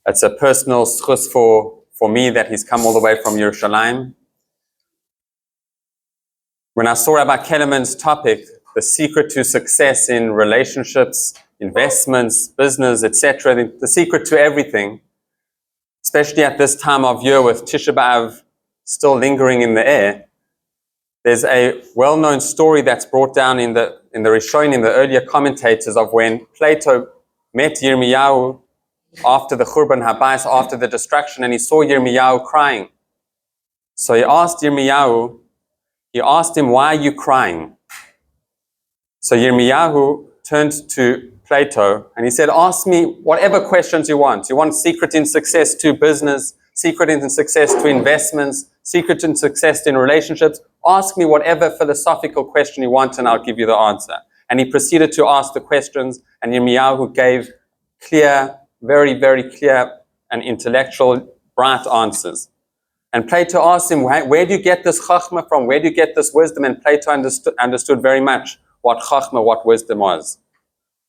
It's a personal schus for me that he's come all the way from Yerushalayim. When I saw Rabbi Keleman's topic, the secret to success in relationships, investments, business, etc., the secret to everything, especially at this time of year with Tisha B'Av still lingering in the air, there's a well-known story that's brought down in the Rishonim, in the earlier commentators, of when Plato met Yirmiyahu after the Churban Habayis, after the destruction, and he saw Yirmiyahu crying. So he asked him, why are you crying? So Yirmiyahu turned to Plato and he said, ask me whatever questions you want. You want secret in success to business, secret in success to investments, secret in success in relationships. Ask me whatever philosophical question you want and I'll give you the answer. And he proceeded to ask the questions, and Yirmiyahu gave clear, very, very clear and intellectual, bright answers. And Plato asked him, where do you get this chachma from? Where do you get this wisdom? And Plato understood very much what chachma, what wisdom was.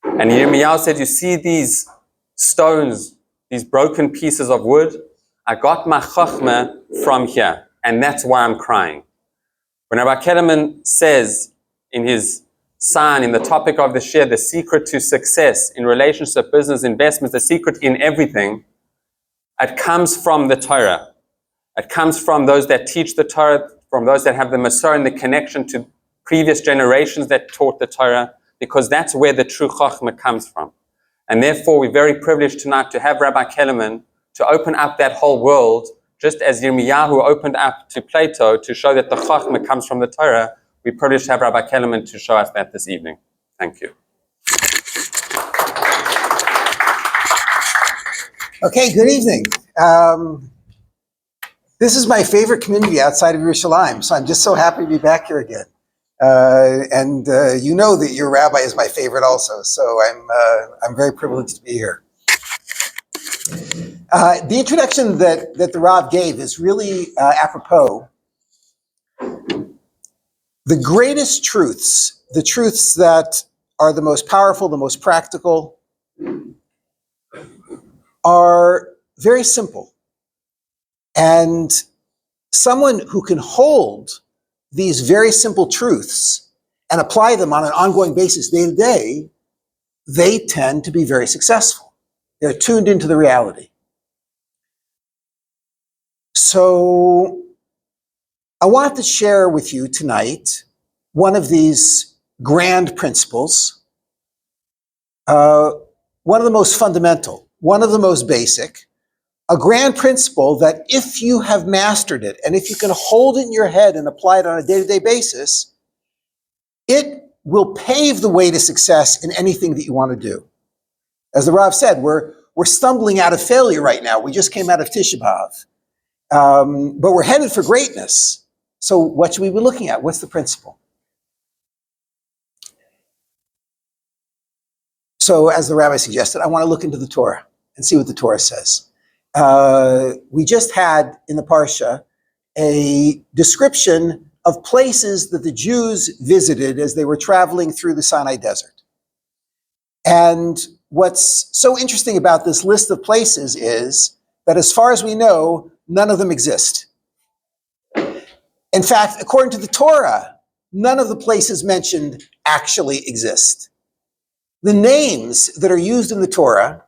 And Yirmiyahu said, you see these stones, these broken pieces of wood? I got my chachma from here, and that's why I'm crying. When Rabbi Keleman says in his sign, in the topic of the share, the secret to success in relationship, business, investments, the secret in everything, it comes from the Torah. It comes from those that teach the Torah, from those that have the Masorah and the connection to previous generations that taught the Torah, because that's where the true Chachma comes from. And therefore, we're very privileged tonight to have Rabbi Keleman to open up that whole world, just as Yirmiyahu opened up to Plato to show that the Chachma comes from the Torah. We're privileged to have Rabbi Keleman to show us that this evening. Thank you. Okay, good evening. This is my favorite community outside of Yerushalayim, so I'm just so happy to be back here again. And you know that your rabbi is my favorite also, so I'm very privileged to be here. The introduction that the Rav gave is really apropos. The greatest truths, the truths that are the most powerful, the most practical, are very simple. And someone who can hold these very simple truths and apply them on an ongoing basis day to day, they tend to be very successful. They're tuned into the reality. So I want to share with you tonight one of these grand principles, one of the most fundamental, one of the most basic, a grand principle that if you have mastered it, and if you can hold it in your head and apply it on a day-to-day basis, it will pave the way to success in anything that you want to do. As the Rav said, we're stumbling out of failure right now. We just came out of Tisha B'Av. But we're headed for greatness. So what should we be looking at? What's the principle? So as the Rabbi suggested, I want to look into the Torah and see what the Torah says. We just had in the Parsha a description of places that the Jews visited as they were traveling through the Sinai desert. And what's so interesting about this list of places is that as far as we know, none of them exist. In fact, according to the Torah, none of the places mentioned actually exist. The names that are used in the Torah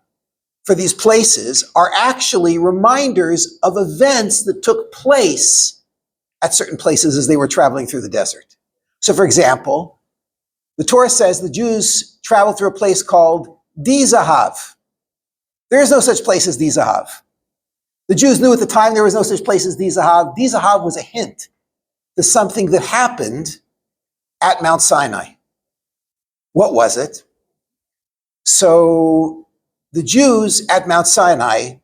for these places are actually reminders of events that took place at certain places as they were traveling through the desert. So for example, the Torah says the Jews traveled through a place called Di Zahav. There is no such place as Di Zahav. The Jews knew at the time there was no such place as Di Zahav. Di Zahav was a hint to something that happened at Mount Sinai. What was it? So the Jews at Mount Sinai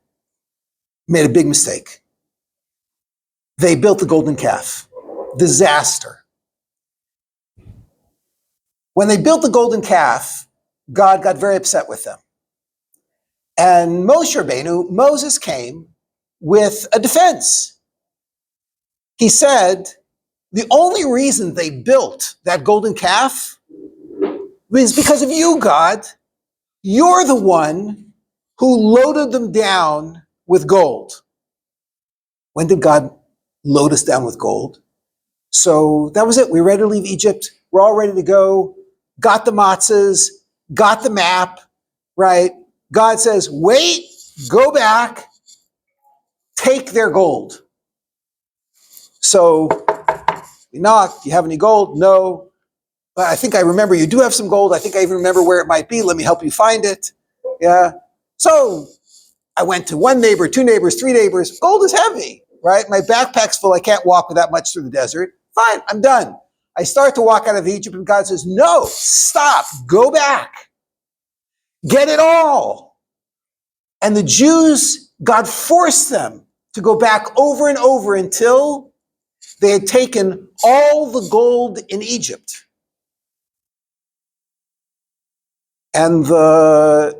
made a big mistake. They built the golden calf. Disaster. When they built the golden calf, God got very upset with them. And Moses came with a defense. He said, the only reason they built that golden calf was because of you, God. You're the one who loaded them down with gold. When did God load us down with gold? So that was it. We were ready to leave Egypt. We're all ready to go. Got the matzahs, got the map, right? God says, wait, go back, take their gold. So we knock, do you have any gold? No. I think I remember you do have some gold. I think I even remember where it might be. Let me help you find it. Yeah. So I went to one neighbor, two neighbors, three neighbors. Gold is heavy, right? My backpack's full. I can't walk with that much through the desert. Fine, I'm done. I start to walk out of Egypt and God says, no, stop, go back. Get it all. And the Jews, God forced them to go back over and over until they had taken all the gold in Egypt. And the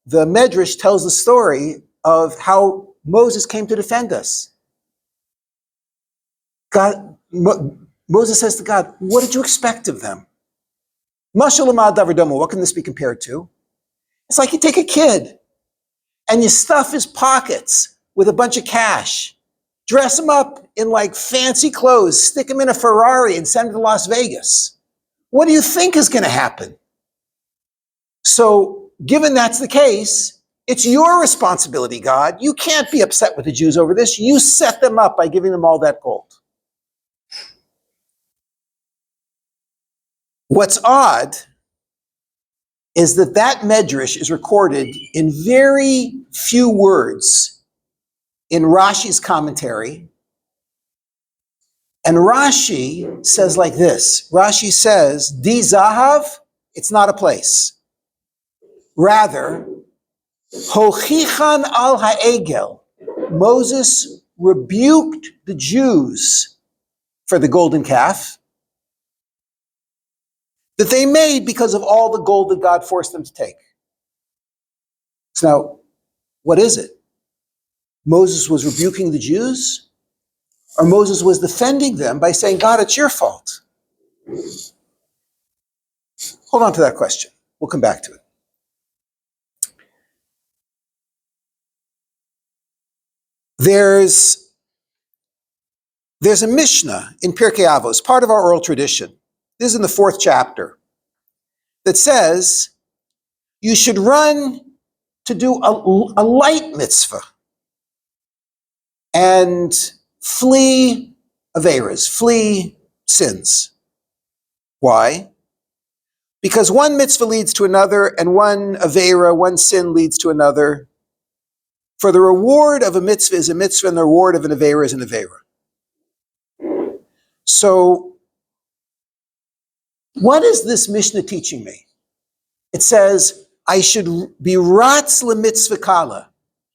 Medrash tells the story of how Moses came to defend us. Moses says to God, what did you expect of them? What can this be compared to? It's like you take a kid and you stuff his pockets with a bunch of cash, dress him up in like fancy clothes, stick him in a Ferrari and send him to Las Vegas. What do you think is going to happen? So, given that's the case, it's your responsibility, God. You can't be upset with the Jews over this. You set them up by giving them all that gold. What's odd is that Medrash is recorded in very few words in Rashi's commentary. And Rashi says like this. Rashi says, Di Zahav, it's not a place. Rather, Hochichan al ha'egel, Moses rebuked the Jews for the golden calf that they made because of all the gold that God forced them to take. So now, what is it? Moses was rebuking the Jews, or Moses was defending them by saying, God, it's your fault? Hold on to that question. We'll come back to it. There's a Mishnah in Pirkei Avos, part of our oral tradition. This is in the 4th chapter, that says you should run to do a light mitzvah and flee averas, flee sins. Why? Because one mitzvah leads to another, and one avera, one sin leads to another. For the reward of a mitzvah is a mitzvah, and the reward of an avera is an avera. So, what is this Mishnah teaching me? It says, I should be ratz lemitzvah kala.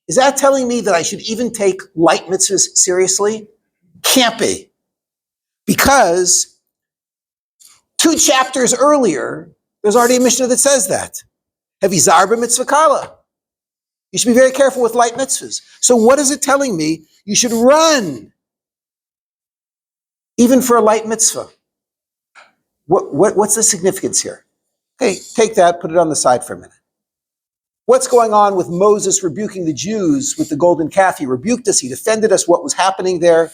Is that telling me that I should even take light mitzvahs seriously? Can't be. Because 2 chapters earlier, there's already a Mishnah that says that. Hevizar b'mitzvah kala. You should be very careful with light mitzvahs. So what is it telling me? You should run, even for a light mitzvah. What's the significance here? Okay, take that, put it on the side for a minute. What's going on with Moses rebuking the Jews with the golden calf? He rebuked us, he defended us, what was happening there.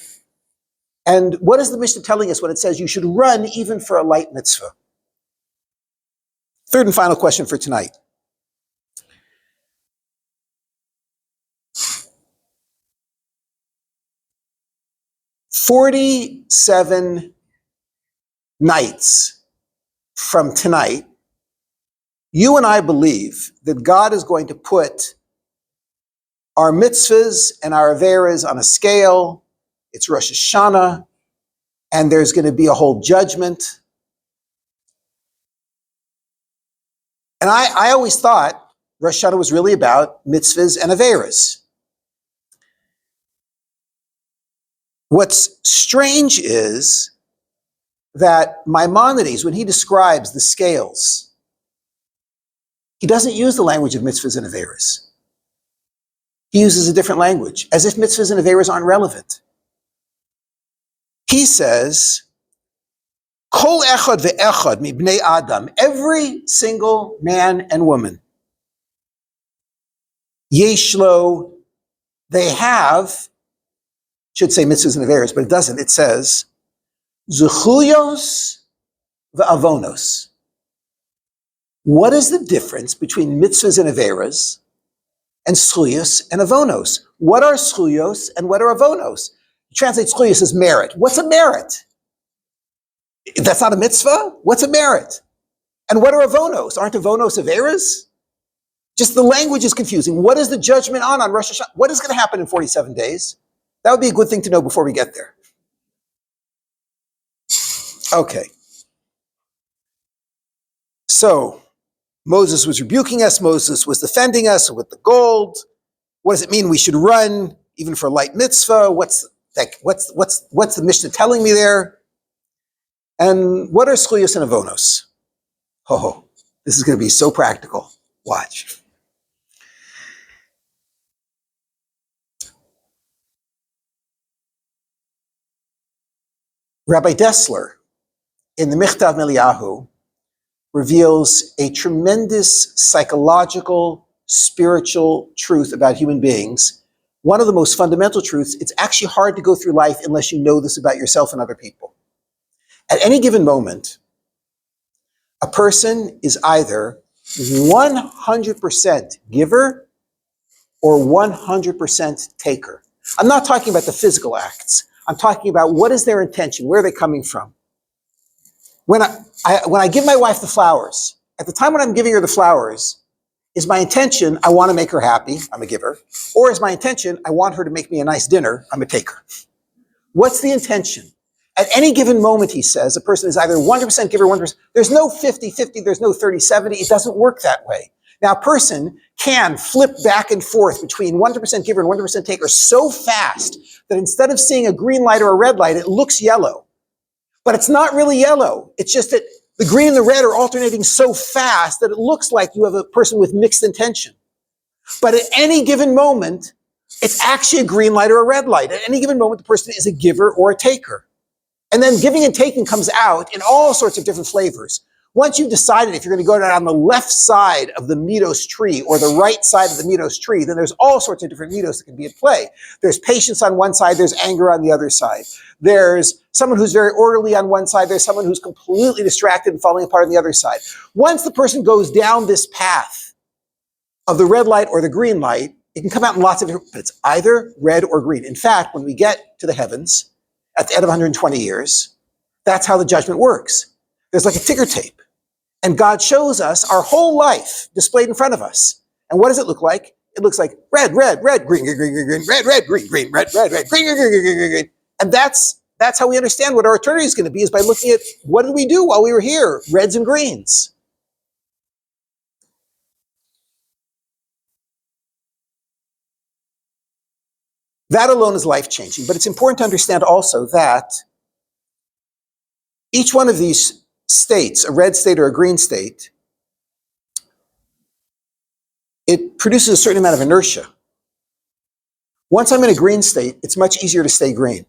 And what is the Mishnah telling us when it says you should run even for a light mitzvah? Third and final question for tonight. "47 nights from tonight, you and I believe that God is going to put our mitzvahs and our averas on a scale. It's Rosh Hashanah, and there's going to be a whole judgment. And I always thought Rosh Hashanah was really about mitzvahs and averas. What's strange is that Maimonides, when he describes the scales, he doesn't use the language of mitzvahs and averas. He uses a different language, as if mitzvahs and averas aren't relevant. He says, Kol echad ve'echad mibnei Adam, every single man and woman, Yeshlo, they have, should say mitzvahs and averos, but it doesn't. It says, Zuchuyos v'avonos. What is the difference between mitzvahs and averos and schuyos and avonos? What are schuyos and what are avonos? You translate schuyos as merit. What's a merit? That's not a mitzvah? What's a merit? And what are avonos? Aren't avonos averos? Just the language is confusing. What is the judgment on Rosh Hashanah? What is going to happen in 47 days? That would be a good thing to know before we get there. Okay. So, Moses was rebuking us. Moses was defending us with the gold. What does it mean we should run even for a light mitzvah? What's the Mishnah telling me there? And what are schuyos and avonos? Oh, this is going to be so practical. Watch. Rabbi Dessler, in the Michtav Meliyahu, reveals a tremendous psychological, spiritual truth about human beings. One of the most fundamental truths. It's actually hard to go through life unless you know this about yourself and other people. At any given moment, a person is either 100% giver or 100% taker. I'm not talking about the physical acts. I'm talking about what is their intention, where are they coming from. When I give my wife the flowers, at the time when I'm giving her the flowers, is my intention, I want to make her happy, I'm a giver, or is my intention, I want her to make me a nice dinner, I'm a taker. What's the intention? At any given moment, he says, a person is either 100% giver, 100%. There's no 50-50, there's no 30-70, it doesn't work that way. Now, a person can flip back and forth between 100% giver and 100% taker so fast that instead of seeing a green light or a red light, it looks yellow. But it's not really yellow. It's just that the green and the red are alternating so fast that it looks like you have a person with mixed intention. But at any given moment, it's actually a green light or a red light. At any given moment, the person is a giver or a taker. And then giving and taking comes out in all sorts of different flavors. Once you've decided if you're going to go down the left side of the midos tree or the right side of the midos tree, then there's all sorts of different midos that can be at play. There's patience on one side, there's anger on the other side. There's someone who's very orderly on one side, there's someone who's completely distracted and falling apart on the other side. Once the person goes down this path of the red light or the green light, it can come out in lots of different, but it's either red or green. In fact, when we get to the heavens, at the end of 120 years, that's how the judgment works. There's like a ticker tape. And God shows us our whole life displayed in front of us. And what does it look like? It looks like red, red, red, green, green, green, green, green, red, red, green, green, red, red, red, green, green, green, green, green, green, green. And that's how we understand what our eternity is going to be, is by looking at what did we do while we were here? Reds and greens. That alone is life-changing. But it's important to understand also that each one of these states, a red state or a green state, it produces a certain amount of inertia. Once I'm in a green state, it's much easier to stay green.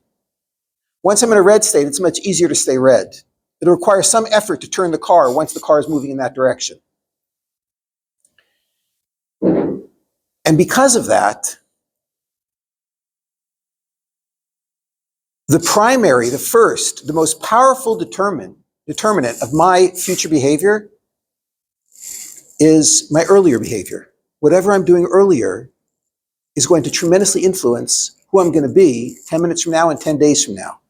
Once I'm in a red state, it's much easier to stay red. It'll require some effort to turn the car once the car is moving in that direction. And because of that, the primary, the first, the most powerful determinant of my future behavior is my earlier behavior. Whatever I'm doing earlier is going to tremendously influence who I'm going to be 10 minutes from now and 10 days from now.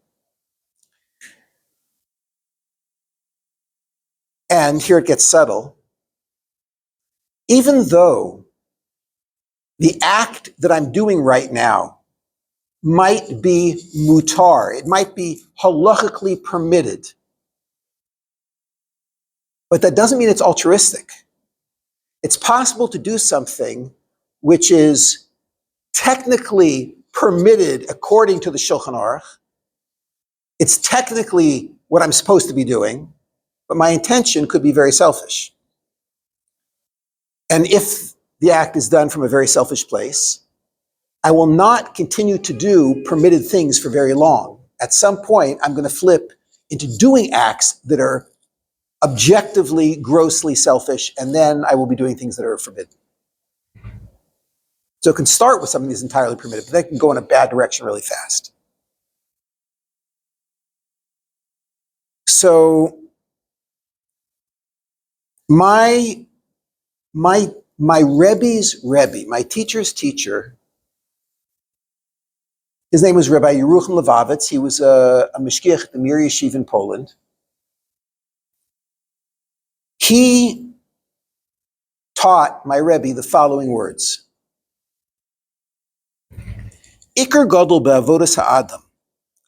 And here it gets subtle. Even though the act that I'm doing right now might be mutar, it might be halachically permitted, but that doesn't mean it's altruistic. It's possible to do something which is technically permitted according to the Shulchan Aruch. It's technically what I'm supposed to be doing, but my intention could be very selfish. And if the act is done from a very selfish place, I will not continue to do permitted things for very long. At some point, I'm going to flip into doing acts that are objectively, grossly selfish, and then I will be doing things that are forbidden. So it can start with something that's entirely primitive, but they can go in a bad direction really fast. So my Rebbe's Rebbe, my teacher's teacher, his name was Rabbi Yerucham Levavitz. He was a mishgiach at the Mir Yeshiva in Poland. He taught my Rebbe the following words. Iker Gadol be'avodas ha'adam,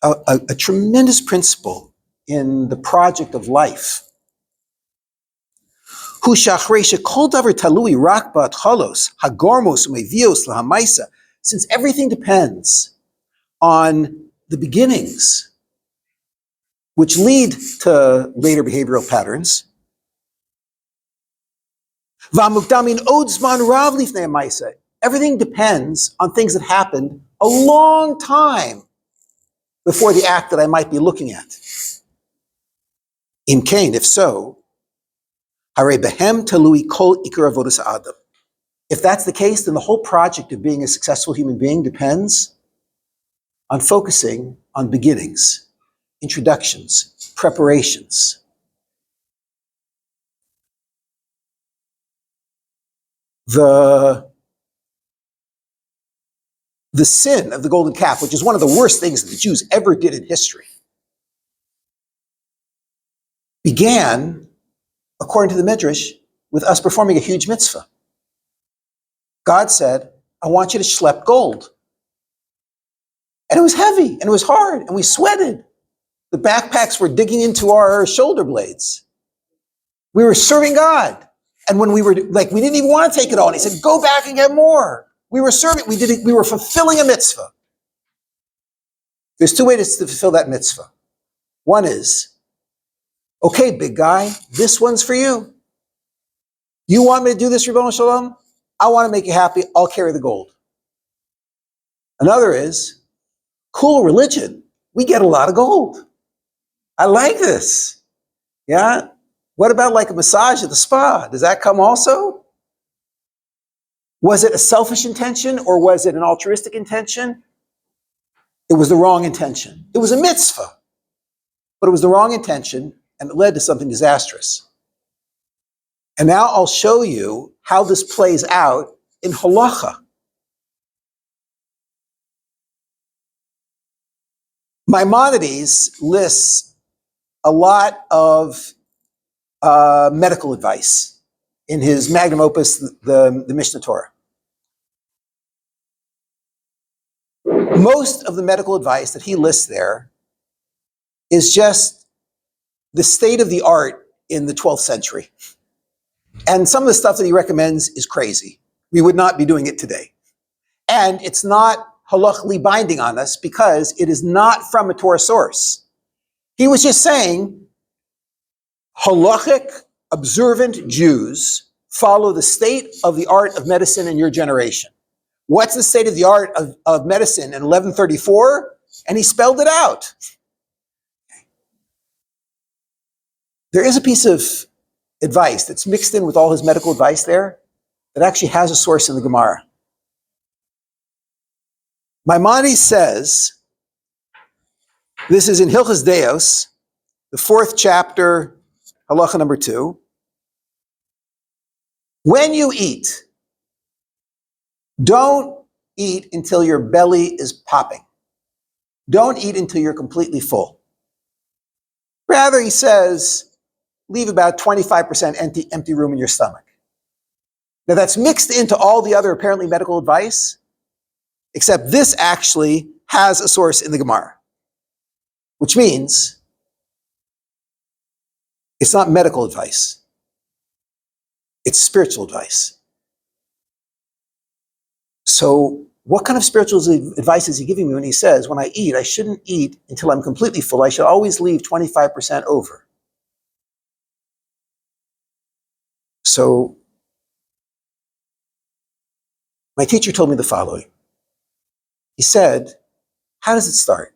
a tremendous principle in the project of life. Hu shachrei shekol davar talui rak ba'atchalos hagormos u'mevios lahamaisa. Since everything depends on the beginnings, which lead to later behavioral patterns. V'amukdamin od zman rav lifnei hamaisa. Everything depends on things that happened a long time before the act that I might be looking at. Im kain, if so, harei behem talui kol ikar avodas ha'adam. If that's the case, then the whole project of being a successful human being depends on focusing on beginnings, introductions, preparations. The sin of the golden calf, which is one of the worst things that the Jews ever did in history, began, according to the Midrash, with us performing a huge mitzvah. God said, I want you to schlep gold. And it was heavy, and it was hard, and we sweated. The backpacks were digging into our shoulder blades. We were serving God. And when we were, we didn't even want to take it all. And he said, go back and get more. We were serving, we were fulfilling a mitzvah. There's two ways to fulfill that mitzvah. One is, okay, big guy, this one's for you. You want me to do this, Ribono Shalom? I want to make you happy. I'll carry the gold. Another is, cool religion. We get a lot of gold. I like this. Yeah? What about like a massage at the spa? Does that come also? Was it a selfish intention or was it an altruistic intention? It was the wrong intention. It was a mitzvah, but it was the wrong intention and it led to something disastrous. And now I'll show you how this plays out in halacha. Maimonides lists a lot of medical advice in his magnum opus, the Mishnah Torah. Most of the medical advice that he lists there is just the state of the art in the 12th century. And some of the stuff that he recommends is crazy. We would not be doing it today. And it's not halachically binding on us because it is not from a Torah source. He was just saying, halachic, observant Jews follow the state of the art of medicine in your generation. What's the state of the art of medicine in 1134? And he spelled it out. There is a piece of advice that's mixed in with all his medical advice there that actually has a source in the Gemara. Maimonides says, this is in Hilchos Deos, the 4th chapter, halacha number 2. When you eat, don't eat until your belly is popping. Don't eat until you're completely full. Rather, he says, leave about 25% empty room in your stomach. Now that's mixed into all the other apparently medical advice, except this actually has a source in the Gemara, which means it's not medical advice. It's spiritual advice. So what kind of spiritual advice is he giving me when he says, when I eat, I shouldn't eat until I'm completely full. I should always leave 25% over. So my teacher told me the following. He said, how does it start?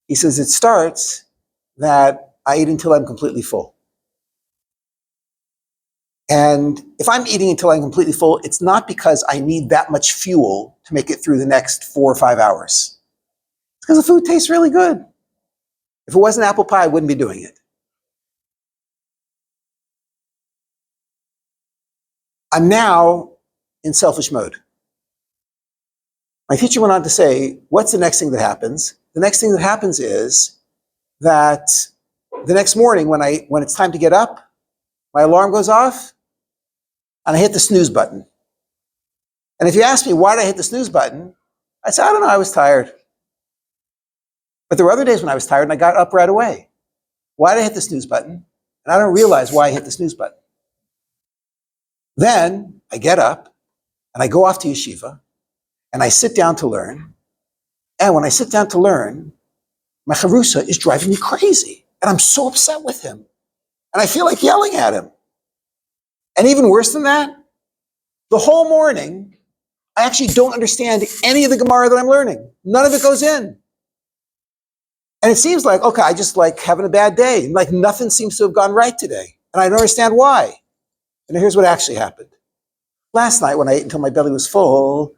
He says, it starts that I eat until I'm completely full. And if I'm eating until I'm completely full, it's not because I need that much fuel to make it through the next 4 or 5 hours. It's because the food tastes really good. If it wasn't apple pie, I wouldn't be doing it. I'm now in selfish mode. My teacher went on to say, what's the next thing that happens? The next thing that happens is that the next morning when it's time to get up, my alarm goes off and I hit the snooze button. And if you ask me why did I hit the snooze button, I say, I don't know, I was tired. But there were other days when I was tired and I got up right away. Why did I hit the snooze button? And I don't realize why I hit the snooze button. Then I get up and I go off to yeshiva and I sit down to learn. And when I sit down to learn, my charusa is driving me crazy. And I'm so upset with him. And I feel like yelling at him. And even worse than that, the whole morning, I actually don't understand any of the Gemara that I'm learning. None of it goes in. And it seems like, okay, I just like having a bad day. Like nothing seems to have gone right today. And I don't understand why. And here's what actually happened. Last night when I ate until my belly was full,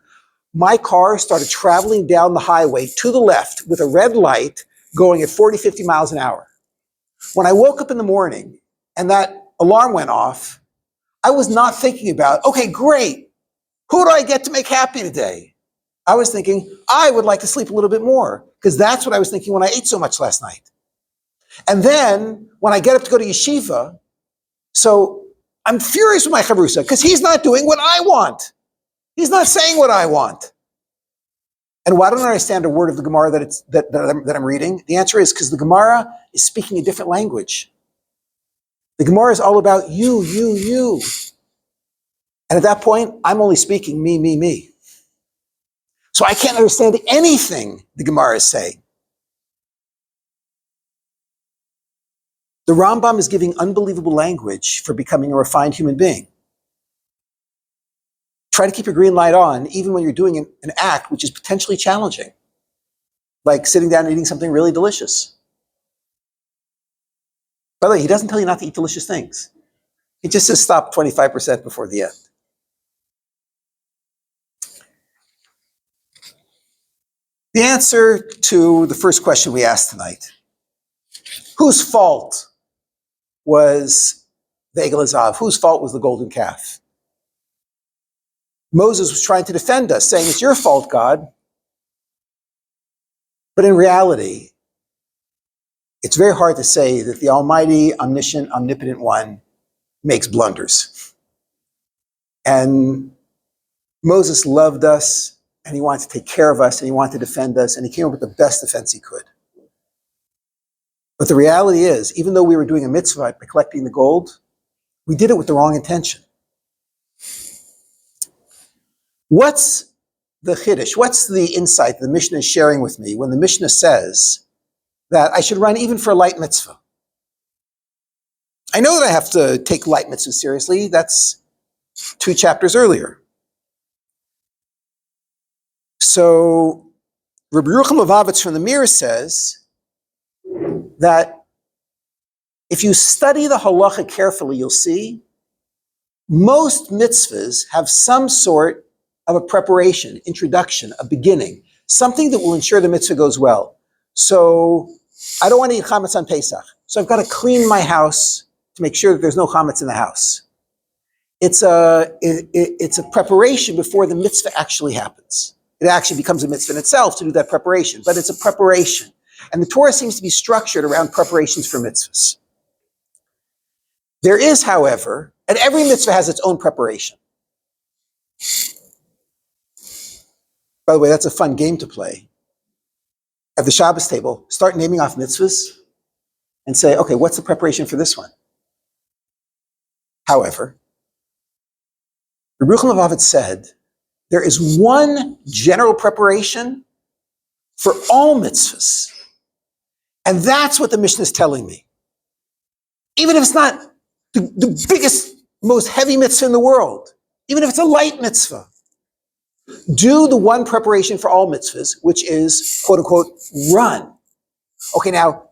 my car started traveling down the highway to the left with a red light going at 40, 50 miles an hour. When I woke up in the morning and that alarm went off, I was not thinking about, okay, great. Who do I get to make happy today? I was thinking, I would like to sleep a little bit more, because that's what I was thinking when I ate so much last night. And then when I get up to go to yeshiva, so I'm furious with my charusa because he's not doing what I want. He's not saying what I want. And why don't I understand a word of the Gemara that I'm reading? The answer is because the Gemara is speaking a different language. The Gemara is all about you, you, you. And at that point, I'm only speaking me, me, me. So I can't understand anything the Gemara is saying. The Rambam is giving unbelievable language for becoming a refined human being. Try to keep your green light on, even when you're doing an act which is potentially challenging, like sitting down and eating something really delicious. By the way, he doesn't tell you not to eat delicious things. He just says stop 25% before the end. The answer to the first question we asked tonight, whose fault was the Egel Hazav? Whose fault was the golden calf? Moses was trying to defend us, saying, it's your fault, God. But in reality, it's very hard to say that the Almighty, omniscient, omnipotent one makes blunders. And Moses loved us, and he wanted to take care of us, and he wanted to defend us, and he came up with the best defense he could. But the reality is, even though we were doing a mitzvah by collecting the gold, we did it with the wrong intention. What's the chiddush? What's the insight the Mishnah is sharing with me when the Mishnah says that I should run even for a light mitzvah? I know that I have to take light mitzvahs seriously. That's 2 chapters earlier. So Rabbi Yerucham Levavitz from the Mirror says that if you study the halacha carefully, you'll see most mitzvahs have some sort of a preparation, introduction, a beginning, something that will ensure the mitzvah goes well. So I don't want to eat chametz on Pesach, so I've got to clean my house to make sure that there's no chametz in the house. It's a preparation before the mitzvah actually happens. It actually becomes a mitzvah in itself to do that preparation, but it's a preparation. And the Torah seems to be structured around preparations for mitzvahs. There is, however, and every mitzvah has its own preparation. By the way, that's a fun game to play. At the Shabbos table, start naming off mitzvahs and say, okay, what's the preparation for this one? However, Rabbi Yerucham Levavitz said, there is one general preparation for all mitzvahs. And that's what the Mishnah is telling me. Even if it's not the biggest, most heavy mitzvah in the world, even if it's a light mitzvah, do the one preparation for all mitzvahs, which is, quote unquote, run. Okay, now,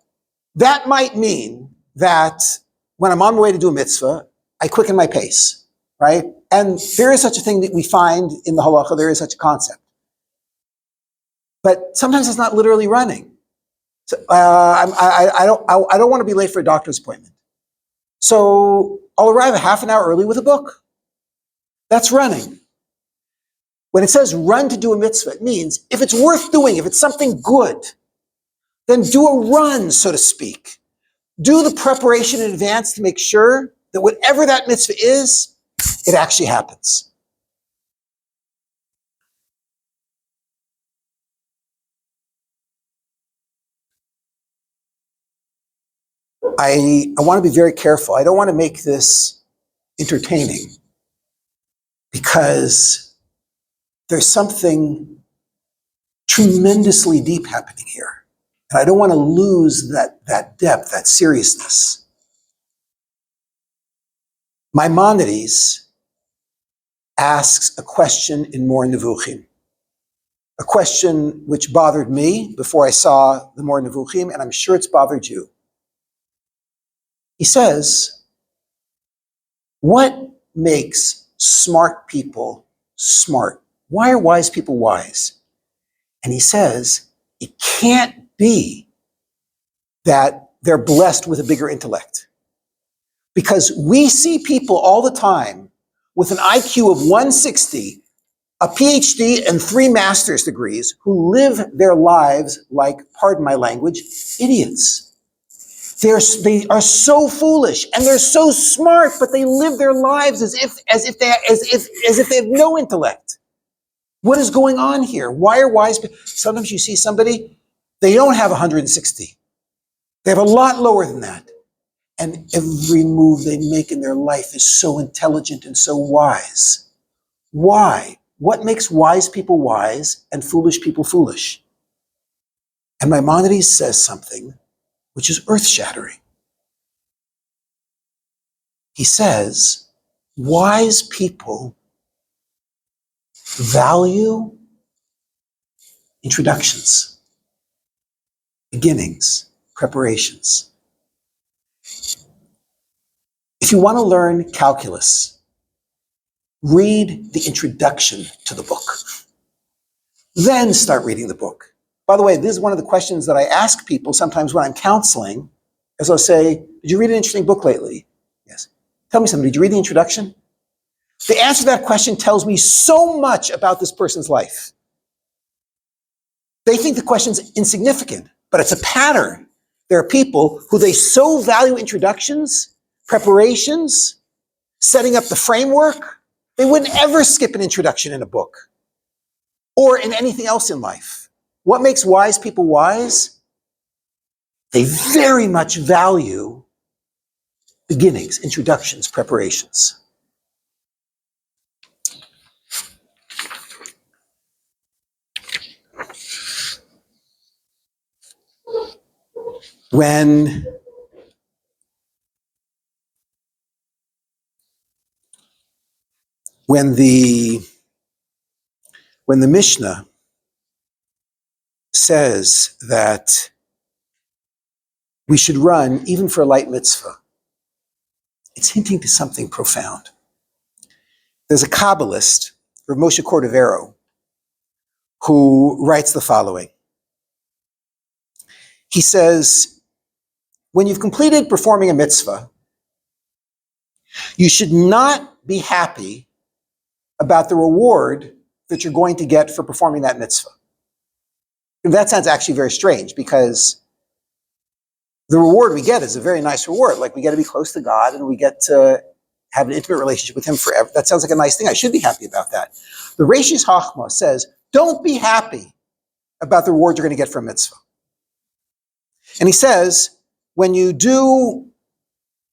that might mean that when I'm on my way to do a mitzvah, I quicken my pace, right? And there is such a thing that we find in the halacha, there is such a concept. But sometimes it's not literally running. So, I don't want to be late for a doctor's appointment. So I'll arrive a half an hour early with a book. That's running. When it says run to do a mitzvah, it means if it's worth doing, if it's something good, then do a run, so to speak. Do the preparation in advance to make sure that whatever that mitzvah is, it actually happens. I want to be very careful. I don't want to make this entertaining because there's something tremendously deep happening here. And I don't want to lose that depth, that seriousness. Maimonides asks a question in More Nevuchim, a question which bothered me before I saw the More Nevuchim, and I'm sure it's bothered you. He says, what makes smart people smart? Why are wise people wise? And he says, it can't be that they're blessed with a bigger intellect. Because we see people all the time with an IQ of 160, a PhD and 3 master's degrees who live their lives like, pardon my language, idiots. They are so foolish and they're so smart, but they live their lives as if they have no intellect. What is going on here? Why are wise people? Sometimes you see somebody, they don't have 160. They have a lot lower than that. And every move they make in their life is so intelligent and so wise. Why? What makes wise people wise and foolish people foolish? And Maimonides says something which is earth-shattering. He says, wise people value introductions, beginnings, preparations. If you want to learn calculus, read the introduction to the book. Then start reading the book. By the way, this is one of the questions that I ask people sometimes when I'm counseling, as I'll say, did you read an interesting book lately? Yes. Tell me something, did you read the introduction? The answer to that question tells me so much about this person's life. They think the question's insignificant, but it's a pattern. There are people who they so value introductions, preparations, setting up the framework, they wouldn't ever skip an introduction in a book or in anything else in life. What makes wise people wise? They very much value beginnings, introductions, preparations. When the Mishnah says that we should run even for a light mitzvah, it's hinting to something profound. There's a Kabbalist, Rav Moshe Cordovero, who writes the following. He says, when you've completed performing a mitzvah, you should not be happy about the reward that you're going to get for performing that mitzvah. And that sounds actually very strange because the reward we get is a very nice reward. Like we get to be close to God and we get to have an intimate relationship with Him forever. That sounds like a nice thing. I should be happy about that. The Reishis Chachma says, don't be happy about the reward you're going to get from mitzvah. And he says, when you do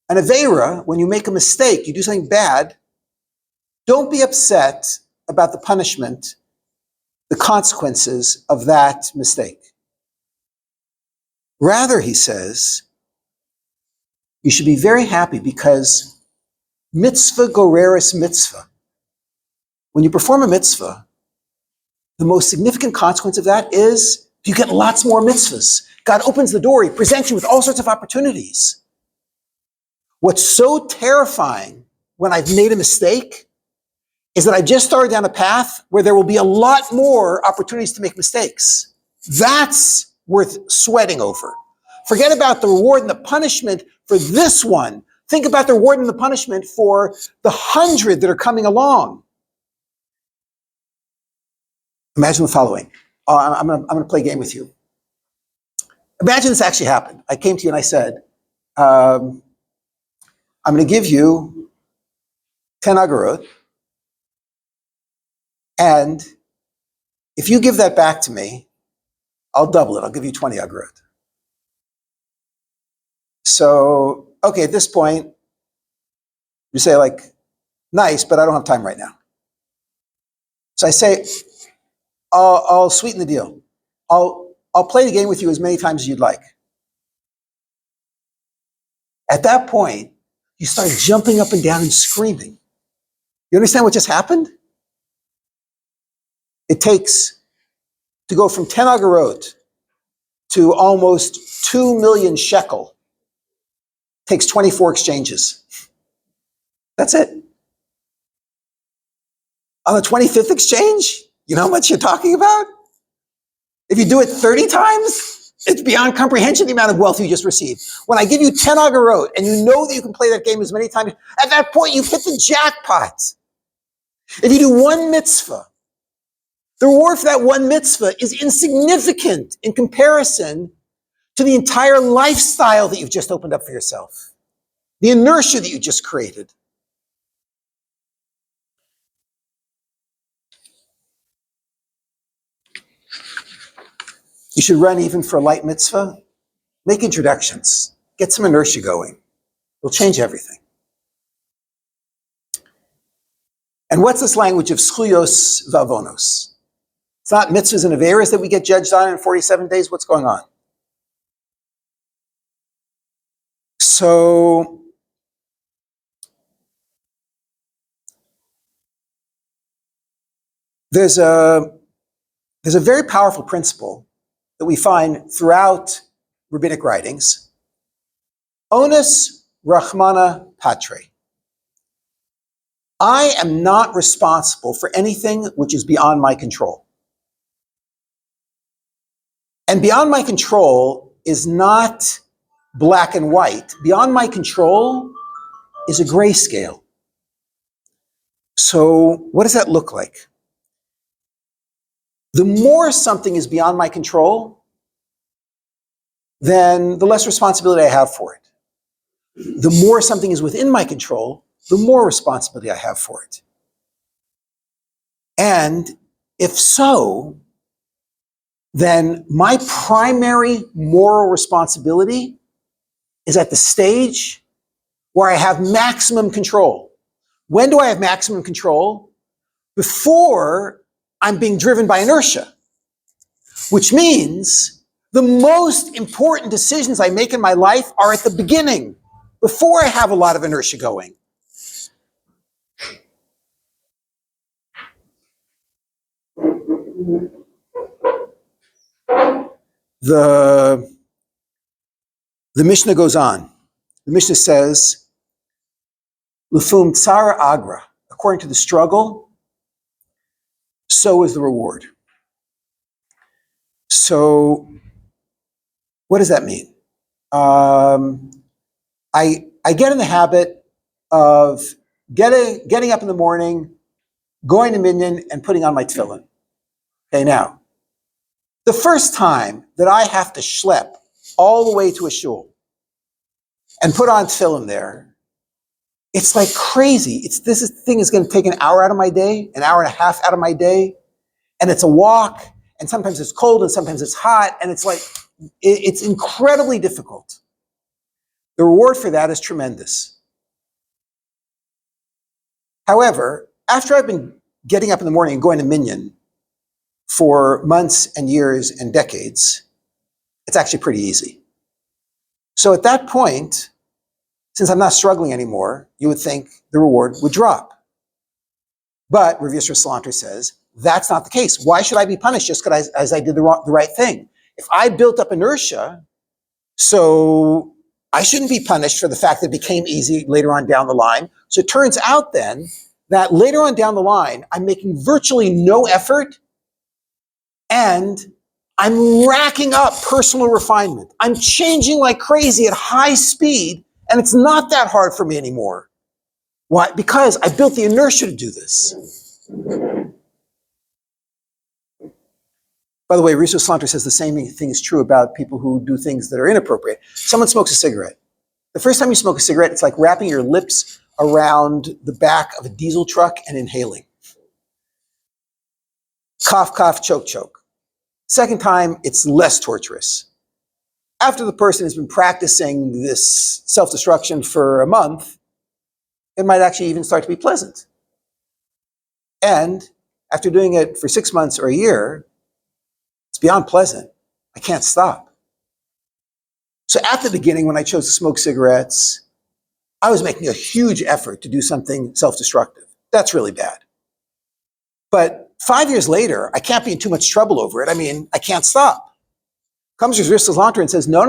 an aveira, when you make a mistake, you do something bad, don't be upset about the punishment, the consequences of that mistake. Rather, he says, you should be very happy because mitzvah goreris mitzvah. When you perform a mitzvah, the most significant consequence of that is you get lots more mitzvahs. God opens the door. He presents you with all sorts of opportunities. What's so terrifying when I've made a mistake is that I've just started down a path where there will be a lot more opportunities to make mistakes. That's worth sweating over. Forget about the reward and the punishment for this one. Think about the reward and the punishment for the 100 that are coming along. Imagine the following. I'm going to play a game with you. Imagine this actually happened. I came to you and I said, I'm going to give you 10 agarot, and if you give that back to me, I'll double it. I'll give you 20 agarot. So, okay, at this point, you say like, nice, but I don't have time right now. So I say, I'll sweeten the deal. I'll play the game with you as many times as you'd like. At that point, you start jumping up and down and screaming. You understand what just happened? It takes, to go from 10 agarot to almost 2 million shekel, takes 24 exchanges. That's it. On the 25th exchange, you know how much you're talking about? If you do it 30 times, it's beyond comprehension the amount of wealth you just received. When I give you 10 agarot and you know that you can play that game as many times, at that point you've hit the jackpot. If you do one mitzvah, the reward for that one mitzvah is insignificant in comparison to the entire lifestyle that you've just opened up for yourself, the inertia that you just created. You should run even for a light mitzvah. Make introductions. Get some inertia going. It'll change everything. And what's this language of schuyos vavonos? It's not mitzvahs and averas that we get judged on in 47 days. What's going on? So, there's a very powerful principle that we find throughout rabbinic writings. Onus Rahmana Patre. I am not responsible for anything which is beyond my control. And beyond my control is not black and white. Beyond my control is a grayscale. So what does that look like? The more something is beyond my control, then the less responsibility I have for it. The more something is within my control, the more responsibility I have for it. And if so, then my primary moral responsibility is at the stage where I have maximum control. When do I have maximum control? Before I'm being driven by inertia, which means the most important decisions I make in my life are at the beginning, before I have a lot of inertia going. The Mishnah goes on. The Mishnah says, Lufum tsara agra, according to the struggle, so is the reward. So, what does that mean? I get in the habit of getting up in the morning, going to minyan, and putting on my tefillin. Okay, now, the first time that I have to schlep all the way to a shul and put on tefillin there, it's like crazy. This thing is going to take an hour out of my day, an hour and a half out of my day, and it's a walk, and sometimes it's cold, and sometimes it's hot, and it's incredibly difficult. The reward for that is tremendous. However, after I've been getting up in the morning and going to minyan for months and years and decades, it's actually pretty easy. So at that point, since I'm not struggling anymore, you would think the reward would drop. But Rav Yisrael Salanter says, that's not the case. Why should I be punished just because I did the right thing? If I built up inertia, so I shouldn't be punished for the fact that it became easy later on down the line. So it turns out then that later on down the line, I'm making virtually no effort and I'm racking up personal refinement. I'm changing like crazy at high speed, and it's not that hard for me anymore. Why? Because I built the inertia to do this. By the way, Riso Salanter says the same thing is true about people who do things that are inappropriate. Someone smokes a cigarette. The first time you smoke a cigarette, it's like wrapping your lips around the back of a diesel truck and inhaling. Cough, cough, choke, choke. Second time, it's less torturous. After the person has been practicing this self-destruction for a month, it might actually even start to be pleasant. And after doing it for 6 months or a year, it's beyond pleasant. I can't stop. So at the beginning, when I chose to smoke cigarettes, I was making a huge effort to do something self-destructive. That's really bad. But 5 years later, I can't be in too much trouble over it. I mean, I can't stop. Comes Riso Salanter and says, no.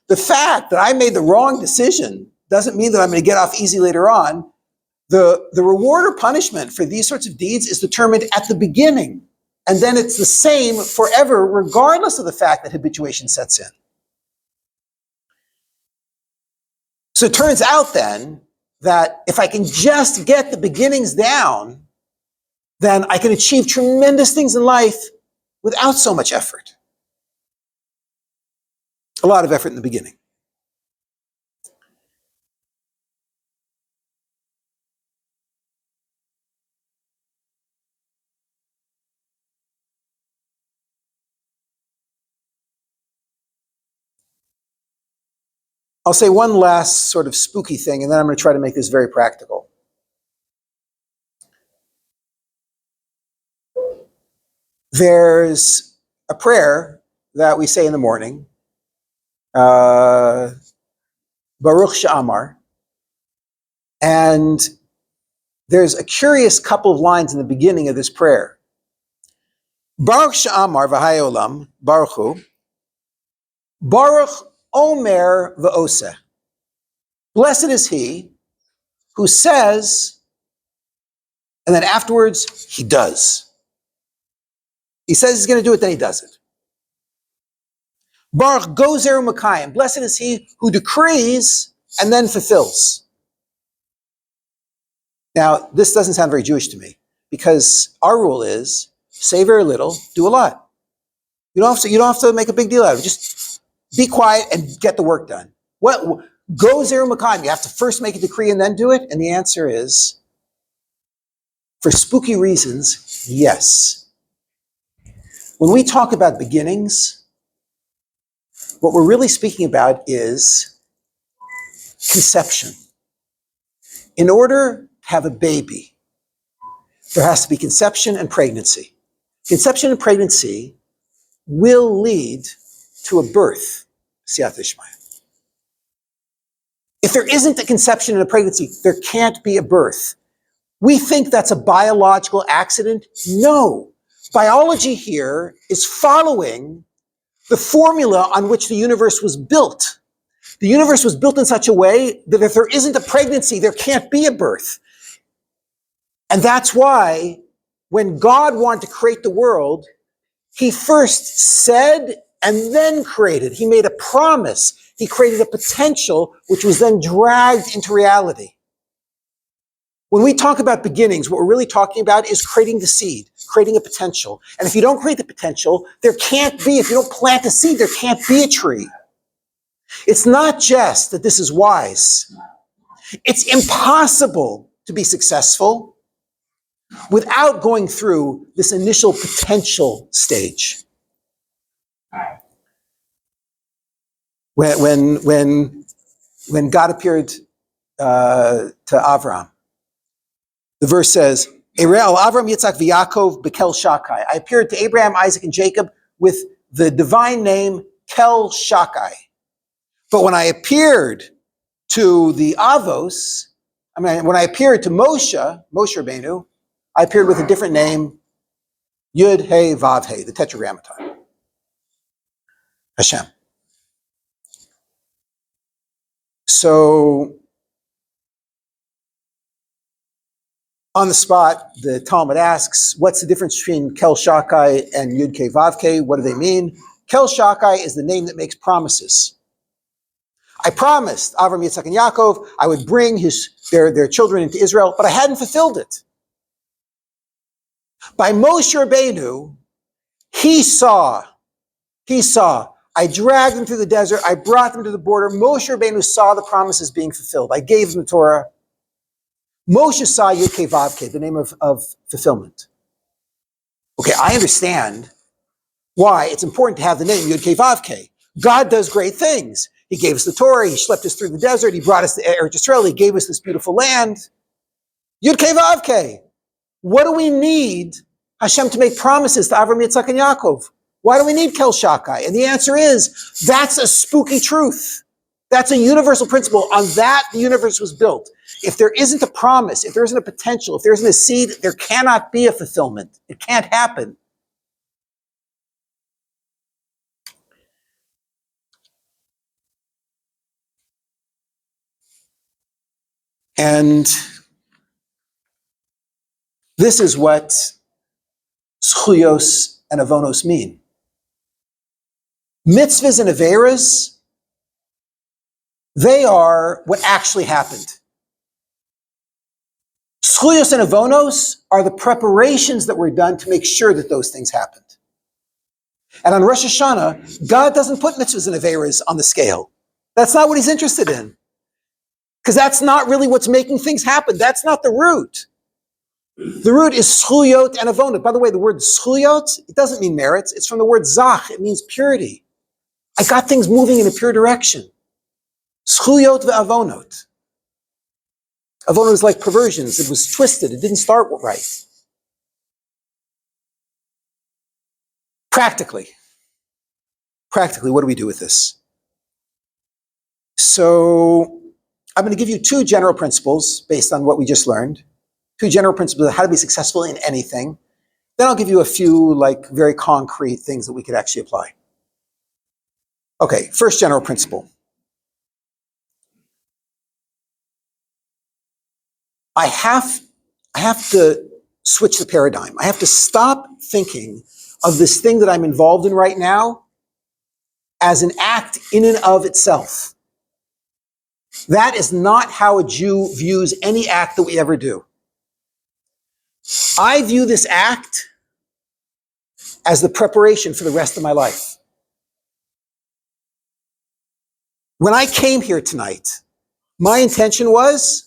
The fact that I made the wrong decision doesn't mean that I'm going to get off easy later on. The reward or punishment for these sorts of deeds is determined at the beginning. And then it's the same forever, regardless of the fact that habituation sets in. So it turns out then that if I can just get the beginnings down, then I can achieve tremendous things in life without so much effort. A lot of effort in the beginning. I'll say one last sort of spooky thing, and then I'm going to try to make this very practical. There's a prayer that we say in the morning, Baruch She'amar, and there's a curious couple of lines in the beginning of this prayer. Baruch She'amar v'hai olam, Baruch Hu, Baruch Omer v'oseh. Blessed is he who says, and then afterwards, he does. He says he's going to do it, then he does it. Baruch Gozer U'Makayim. Blessed is he who decrees and then fulfills. Now, this doesn't sound very Jewish to me, because our rule is, say very little, do a lot. You don't have to make a big deal out of it. Just be quiet and get the work done. What Gozer U'Makayim? You have to first make a decree and then do it? And the answer is, for spooky reasons, yes. When we talk about beginnings, what we're really speaking about is conception. In order to have a baby, there has to be conception and pregnancy. Conception and pregnancy will lead to a birth, Siyat Ishmael. If there isn't a conception and a pregnancy, there can't be a birth. We think that's a biological accident. No. Biology here is following the formula on which the universe was built. The universe was built in such a way that if there isn't a pregnancy, there can't be a birth. And that's why when God wanted to create the world, he first said and then created. He made a promise. He created a potential which was then dragged into reality. When we talk about beginnings, what we're really talking about is creating the seed, creating a potential. And if you don't create the potential, there can't be, if you don't plant a seed, there can't be a tree. It's not just that this is wise. It's impossible to be successful without going through this initial potential stage. When God appeared to Avram, the verse says, Avram Yitzhak v'Yakov bekel Shakai. I appeared to Abraham, Isaac, and Jacob with the divine name Kel Shakai. But when I appeared to the Avos, when I appeared to Moshe Rabbeinu, I appeared with a different name, Yud He Vav He, the Tetragrammaton. Hashem. So on the spot, the Talmud asks, what's the difference between Kel Shakai and Yud Ke Vav Ke? What do they mean? Kel Shakai is the name that makes promises. I promised Avram, Yitzchak, and Yaakov I would bring their children into Israel, but I hadn't fulfilled it. By Moshe Rabbeinu, he saw, I dragged them through the desert, I brought them to the border. Moshe Rabbeinu saw the promises being fulfilled. I gave them the Torah. Moshe saw Yud Ke Vav Ke, the name of fulfillment. Okay, I understand why it's important to have the name Yud Ke Vav Ke. God does great things. He gave us the Torah, he schlepped us through the desert, he brought us to Eretz Yisrael, he gave us this beautiful land. Yud Ke Vav Ke. What do we need Hashem to make promises to Avram, Yitzchak, and Yaakov? Why do we need Kel Shakai? And the answer is, that's a spooky truth. That's a universal principle. On that, the universe was built. If there isn't a promise, if there isn't a potential, if there isn't a seed, there cannot be a fulfillment. It can't happen. And this is what Zchuyos and Avonos mean. Mitzvahs and Averas, they are what actually happened. Zchuyos and Avonos are the preparations that were done to make sure that those things happened. And on Rosh Hashanah, God doesn't put mitzvahs and Averas on the scale. That's not what he's interested in. Because that's not really what's making things happen. That's not the root. The root is zchuyot and avonot. By the way, the word zchuyot, it doesn't mean merits. It's from the word zach. It means purity. I got things moving in a pure direction. Zchuyot ve'avonot. Avonot is like perversions. It was twisted. It didn't start right. Practically, what do we do with this? So I'm going to give you two general principles based on what we just learned. Two general principles of how to be successful in anything. Then I'll give you a few very concrete things that we could actually apply. Okay, first general principle. I have to switch the paradigm. I have to stop thinking of this thing that I'm involved in right now as an act in and of itself. That is not how a Jew views any act that we ever do. I view this act as the preparation for the rest of my life. When I came here tonight, my intention was,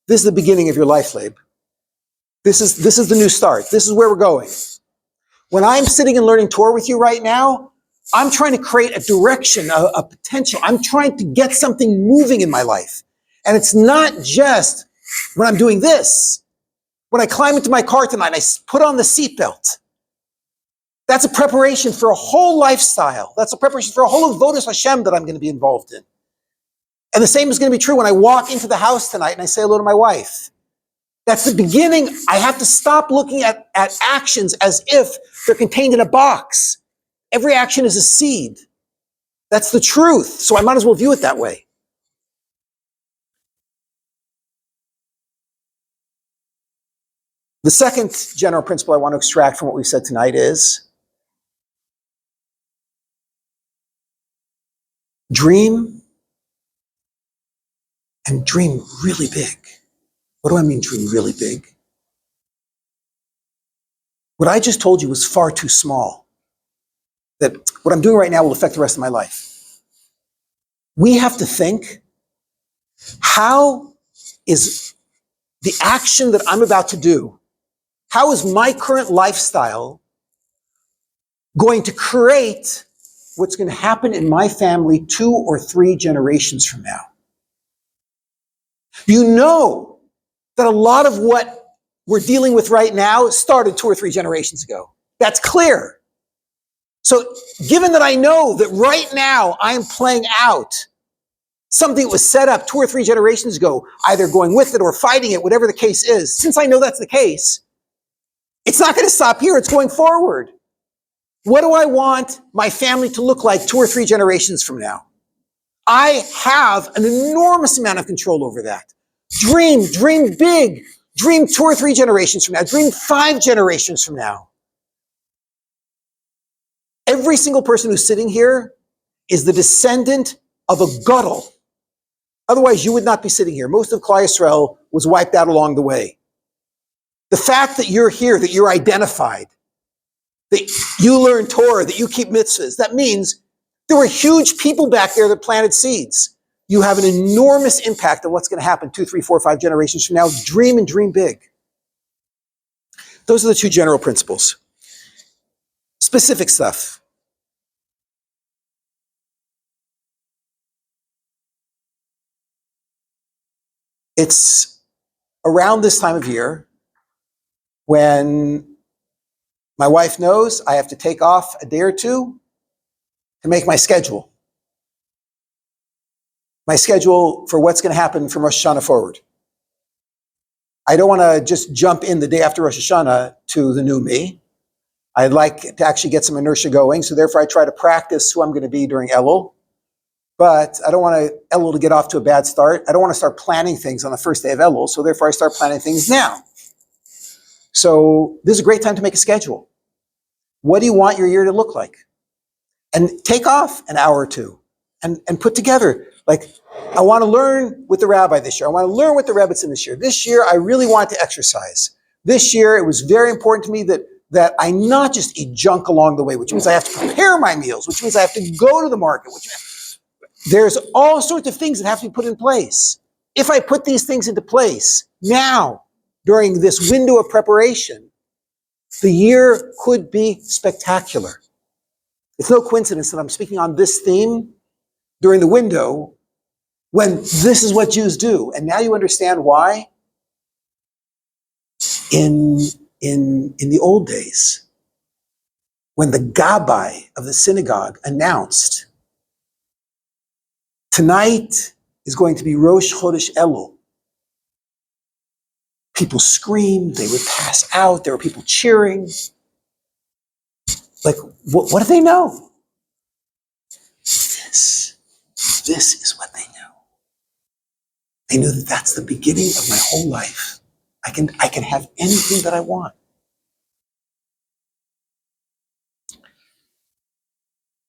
this is the beginning of your life, Leib. This is the new start. This is where we're going. When I'm sitting and learning Torah with you right now, I'm trying to create a direction, a potential. I'm trying to get something moving in my life. And it's not just when I'm doing this. When I climb into my car tonight, I put on the seatbelt. That's a preparation for a whole lifestyle. That's a preparation for a whole avodas Hashem that I'm going to be involved in. And the same is going to be true when I walk into the house tonight and I say hello to my wife. That's the beginning. I have to stop looking at actions as if they're contained in a box. Every action is a seed. That's the truth. So I might as well view it that way. The second general principle I want to extract from what we've said tonight is dream and dream really big. What do I mean dream really big? What I just told you was far too small. That what I'm doing right now will affect the rest of my life. We have to think, how is the action that I'm about to do, how is my current lifestyle going to create what's going to happen in my family 2 or 3 generations from now? You know that a lot of what we're dealing with right now started 2 or 3 generations ago. That's clear. So given that I know that right now I am playing out something that was set up 2 or 3 generations ago, either going with it or fighting it, whatever the case is, since I know that's the case, it's not going to stop here, it's going forward. What do I want my family to look like 2 or 3 generations from now? I have an enormous amount of control over that. Dream big. Dream 2 or 3 generations from now. Dream 5 generations from now. Every single person who's sitting here is the descendant of a Gadol. Otherwise, you would not be sitting here. Most of Klal Yisrael was wiped out along the way. The fact that you're here, that you're identified, that you learn Torah, that you keep mitzvahs, that means there were huge people back there that planted seeds. You have an enormous impact on what's going to happen 2, 3, 4, 5 generations from now. Dream and dream big. Those are the 2 general principles. Specific stuff. It's around this time of year when my wife knows I have to take off a day or 2 to make my schedule. My schedule for what's going to happen from Rosh Hashanah forward. I don't want to just jump in the day after Rosh Hashanah to the new me. I'd like to actually get some inertia going, so therefore I try to practice who I'm going to be during Elul. But I don't want Elul to get off to a bad start. I don't want to start planning things on the first day of Elul, so therefore I start planning things now. So this is a great time to make a schedule. What do you want your year to look like? And take off an hour or 2 and put together, like, I want to learn with the rabbi this year. I want to learn with the rebbitzin this year. This year, I really want to exercise. This year, it was very important to me that I not just eat junk along the way, which means I have to prepare my meals, which means I have to go to the market, there's all sorts of things that have to be put in place. If I put these things into place now, during this window of preparation, the year could be spectacular. It's no coincidence that I'm speaking on this theme during the window when this is what Jews do. And now you understand why. In the old days, when the Gabbai of the synagogue announced, tonight is going to be Rosh Chodesh Elul, people screamed, they would pass out, there were people cheering. Like, what do they know? This is what they know. They knew that that's the beginning of my whole life. I can have anything that I want.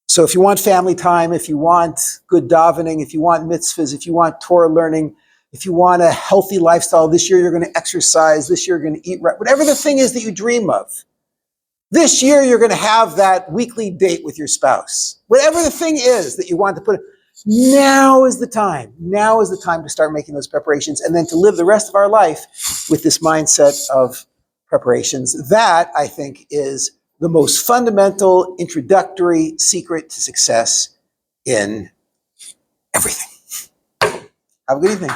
So if you want family time, if you want good davening, if you want mitzvahs, if you want Torah learning, if you want a healthy lifestyle, this year you're going to exercise, this year you're going to eat right, whatever the thing is that you dream of. This year you're going to have that weekly date with your spouse. Whatever the thing is that you want to put, now is the time. Now is the time to start making those preparations and then to live the rest of our life with this mindset of preparations. That, I think, is the most fundamental introductory secret to success in everything. Have a good evening.